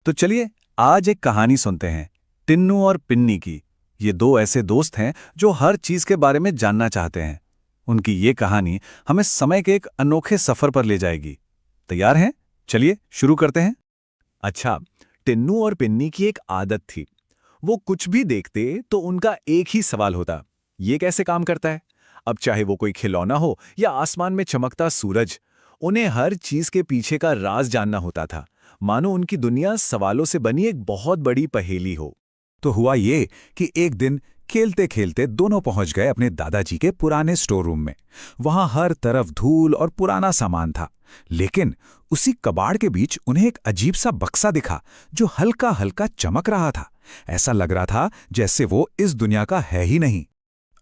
तो चलिए आज एक कहानी सुनते हैं, टिन्नू और पिन्नी की। ये दो ऐसे दोस्त हैं जो हर चीज के बारे में जानना चाहते हैं। उनकी ये कहानी हमें समय के एक अनोखे सफर पर ले जाएगी। तैयार हैं? चलिए शुरू करते हैं। अच्छा, टिन्नू और पिन्नी की एक आदत थी। वो कुछ भी देखते तो उनका एक ही सवाल होता, ये कैसे काम करता है? अब चाहे वो कोई खिलौना हो या आसमान में चमकता सूरज, उन्हें हर चीज के पीछे का राज जानना होता था। मानो उनकी दुनिया सवालों से बनी एक बहुत बड़ी पहेली हो। तो हुआ ये कि एक दिन खेलते खेलते दोनों पहुंच गए अपने दादाजी के पुराने स्टोर रूम में। वहां हर तरफ धूल और पुराना सामान था, लेकिन उसी कबाड़ के बीच उन्हें एक अजीब सा बक्सा दिखा जो हल्का हल्का चमक रहा था। ऐसा लग रहा था जैसे वो इस दुनिया का है ही नहीं।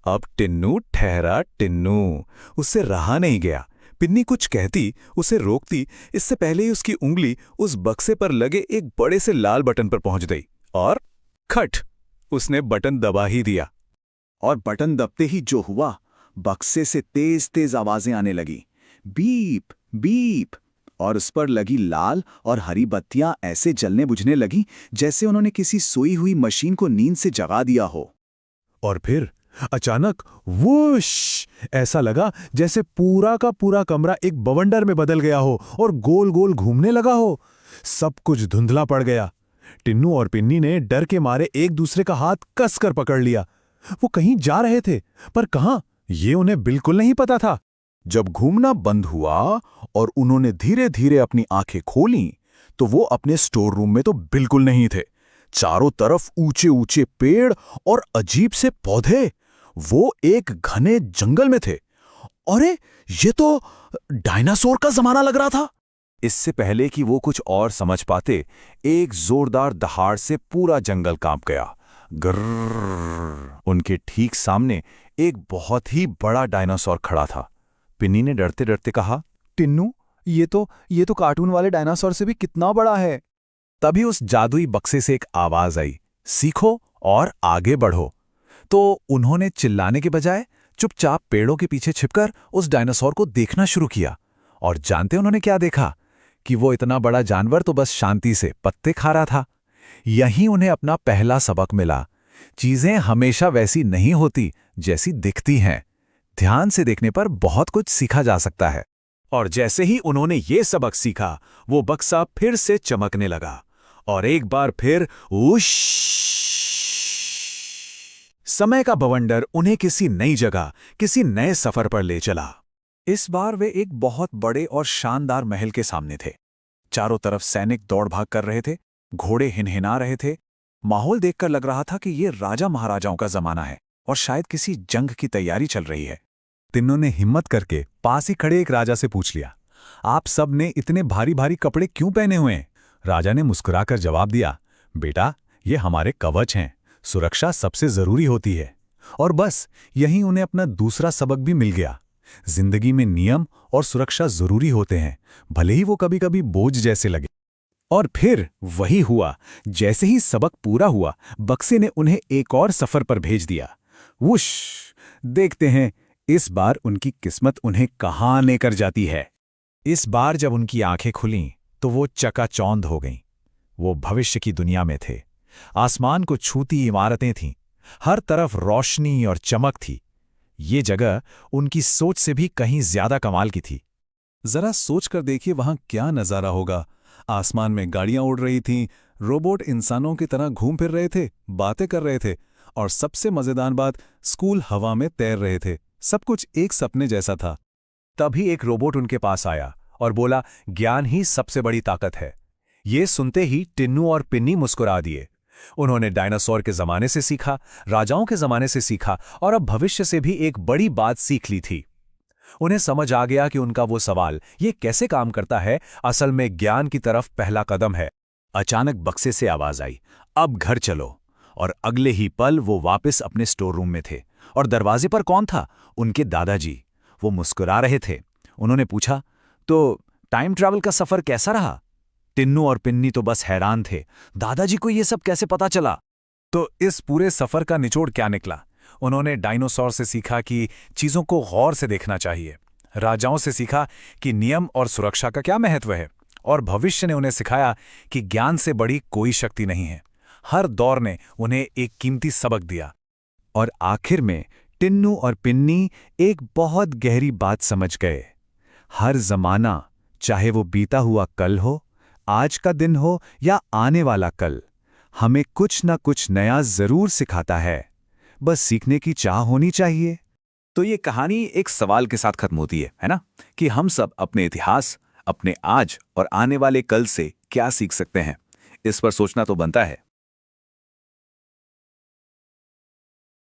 अब टिन्नू ठहरा टिन्नू, उससे रहा नहीं गया। पिन्नी कुछ कहती, उसे रोकती, इससे पहले ही उसकी उंगली उस बक्से पर लगे एक बड़े से लाल बटन पर पहुंच गई और खट, उसने बटन दबा ही दिया। और बटन दबते ही जो हुआ, बक्से से तेज तेज आवाजें आने लगी, बीप बीप। और उस पर लगी लाल और हरी बत्तियां ऐसे जलने बुझने लगी जैसे उन्होंने किसी सोई हुई मशीन को नींद से जगा दिया हो। और फिर अचानक वुश, ऐसा लगा जैसे पूरा का पूरा कमरा एक बवंडर में बदल गया हो और गोल गोल घूमने लगा हो। सब कुछ धुंधला पड़ गया। टिन्नू और पिन्नी ने डर के मारे एक दूसरे का हाथ कसकर पकड़ लिया। वो कहीं जा रहे थे, पर कहां, ये उन्हें बिल्कुल नहीं पता था। जब घूमना बंद हुआ और उन्होंने धीरे धीरे अपनी आंखें खोलीं, तो वो अपने स्टोर रूम में तो बिल्कुल नहीं थे। चारों तरफ ऊंचे ऊंचे पेड़ और अजीब से पौधे। वो एक घने जंगल में थे। अरे, ये तो डायनासोर का जमाना लग रहा था। इससे पहले कि वो कुछ और समझ पाते, एक जोरदार दहाड़ से पूरा जंगल कांप गया। गर्र। उनके ठीक सामने एक बहुत ही बड़ा डायनासोर खड़ा था। पिन्नी ने डरते डरते कहा, टिन्नू, ये तो कार्टून वाले डायनासोर से भी कितना बड़ा है। तभी उस जादुई बक्से से एक आवाज आई, सीखो और आगे बढ़ो। तो उन्होंने चिल्लाने के बजाय चुपचाप पेड़ों के पीछे छिपकर उस डायनासोर को देखना शुरू किया। और जानते उन्होंने क्या देखा? कि वो इतना बड़ा जानवर तो बस शांति से पत्ते खा रहा था। यहीं उन्हें अपना पहला सबक मिला। चीजें हमेशा वैसी नहीं होती जैसी दिखती हैं। ध्यान से देखने पर बहुत कुछ सीखा जा सकता है। और जैसे ही उन्होंने ये सबक सीखा, वो बक्सा फिर से चमकने लगा और एक बार फिर उश, समय का बवंडर उन्हें किसी नई जगह, किसी नए सफर पर ले चला। इस बार वे एक बहुत बड़े और शानदार महल के सामने थे। चारों तरफ सैनिक दौड़ भाग कर रहे थे, घोड़े हिनहिना रहे थे। माहौल देखकर लग रहा था कि ये राजा महाराजाओं का जमाना है और शायद किसी जंग की तैयारी चल रही है। तिन्नों ने हिम्मत करके पास ही खड़े एक राजा से पूछ लिया, आप सब ने इतने भारी भारी कपड़े क्यों पहने हुए हैं? राजा ने मुस्कुराकर जवाब दिया, बेटा, ये हमारे कवच हैं। सुरक्षा सबसे जरूरी होती है। और बस यहीं उन्हें अपना दूसरा सबक भी मिल गया। जिंदगी में नियम और सुरक्षा जरूरी होते हैं, भले ही वो कभी कभी बोझ जैसे लगे। और फिर वही हुआ। जैसे ही सबक पूरा हुआ, बक्से ने उन्हें एक और सफर पर भेज दिया। वुश, देखते हैं इस बार उनकी किस्मत उन्हें कहां लेकर जाती है। इस बार जब उनकी आंखें खुलीं, तो वो चकाचौंध हो गईं। वो भविष्य की दुनिया में थे। आसमान को छूती इमारतें थीं, हर तरफ रोशनी और चमक थी। ये जगह उनकी सोच से भी कहीं ज्यादा कमाल की थी। जरा सोच कर देखिए वहां क्या नजारा होगा। आसमान में गाड़ियां उड़ रही थीं, रोबोट इंसानों की तरह घूम फिर रहे थे, बातें कर रहे थे, और सबसे मजेदार बात, स्कूल हवा में तैर रहे थे। सब कुछ एक सपने जैसा था। तभी एक रोबोट उनके पास आया और बोला, ज्ञान ही सबसे बड़ी ताकत है। ये सुनते ही टिन्नू और पिन्नी मुस्कुरा दिए। उन्होंने डायनासोर के जमाने से सीखा, राजाओं के जमाने से सीखा और अब भविष्य से भी एक बड़ी बात सीख ली थी। उन्हें समझ आ गया कि उनका वो सवाल, ये कैसे काम करता है, असल में ज्ञान की तरफ पहला कदम है। अचानक बक्से से आवाज आई, अब घर चलो। और अगले ही पल वो वापस अपने स्टोर रूम में थे। और दरवाजे पर कौन था? उनके दादाजी। वो मुस्कुरा रहे थे। उन्होंने पूछा, तो टाइम ट्रैवल का सफर कैसा रहा? टिन्नू और पिन्नी तो बस हैरान थे। दादाजी को ये सब कैसे पता चला? तो इस पूरे सफर का निचोड़ क्या निकला? उन्होंने डायनासोर से सीखा कि चीजों को गौर से देखना चाहिए, राजाओं से सीखा कि नियम और सुरक्षा का क्या महत्व है, और भविष्य ने उन्हें सिखाया कि ज्ञान से बड़ी कोई शक्ति नहीं है। हर दौर ने उन्हें एक कीमती सबक दिया। और आखिर में टिन्नू और पिन्नी एक बहुत गहरी बात समझ गए। हर जमाना, चाहे वो बीता हुआ कल हो, आज का दिन हो या आने वाला कल, हमें कुछ ना कुछ नया जरूर सिखाता है। बस सीखने की चाह होनी चाहिए। तो ये कहानी एक सवाल के साथ खत्म होती है ना? कि हम सब अपने इतिहास, अपने आज और आने वाले कल से क्या सीख सकते हैं। इस पर सोचना तो बनता है।